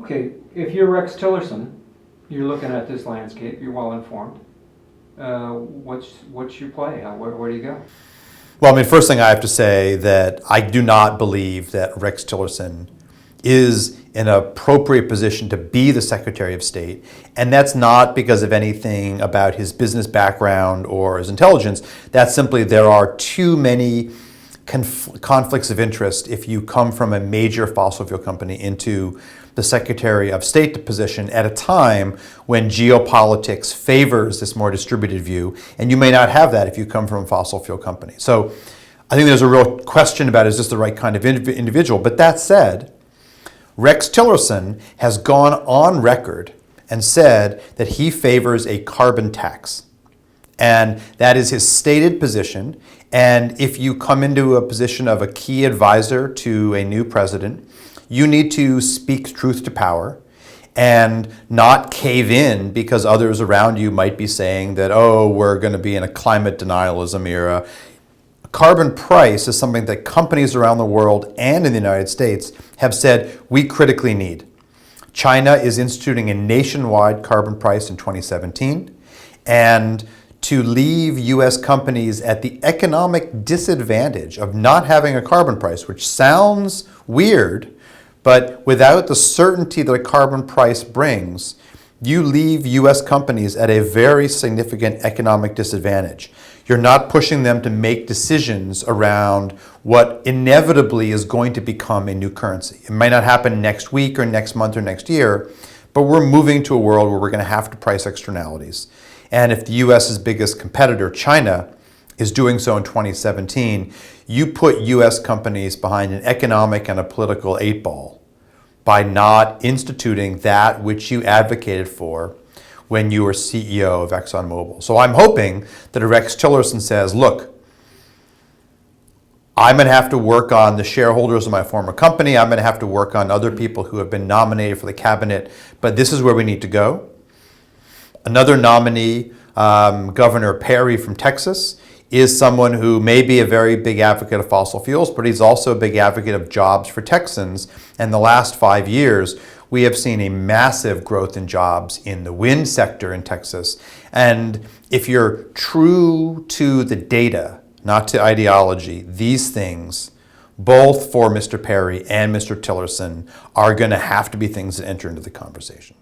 Okay, if you're Rex Tillerson, you're looking at this landscape, you're well informed. What's your play? Where do you go? Well, I mean, first thing I have to say that I do not believe that Rex Tillerson is in an appropriate position to be the Secretary of State. And that's not because of anything about his business background or his intelligence. That's simply there are too many conflicts of interest if you come from a major fossil fuel company into the Secretary of State position at a time when geopolitics favors this more distributed view, and you may not have that if you come from a fossil fuel company. So I think there's a real question about is this the right kind of individual? But that said, Rex Tillerson has gone on record and said that he favors a carbon tax. And that is his stated position. And if you come into a position of a key advisor to a new president, you need to speak truth to power and not cave in because others around you might be saying that, oh, we're going to be in a climate denialism era. A carbon price is something that companies around the world and in the United States have said we critically need. China is instituting a nationwide carbon price in 2017, and to leave U.S. companies at the economic disadvantage of not having a carbon price, which sounds weird, but without the certainty that a carbon price brings, you leave U.S. companies at a very significant economic disadvantage. You're not pushing them to make decisions around what inevitably is going to become a new currency. It might not happen next week or next month or next year, but we're moving to a world where we're going to have to price externalities. And if the U.S.'s biggest competitor, China, is doing so in 2017, you put U.S. companies behind an economic and a political 8-ball by not instituting that which you advocated for when you were CEO of ExxonMobil. So I'm hoping that Rex Tillerson says, look, I'm going to have to work on the shareholders of my former company. I'm going to have to work on other people who have been nominated for the cabinet, but this is where we need to go. Another nominee, Governor Perry from Texas, is someone who may be a very big advocate of fossil fuels, but he's also a big advocate of jobs for Texans. And the last 5 years, we have seen a massive growth in jobs in the wind sector in Texas. And if you're true to the data, not to ideology, these things, both for Mr. Perry and Mr. Tillerson, are going to have to be things that enter into the conversation.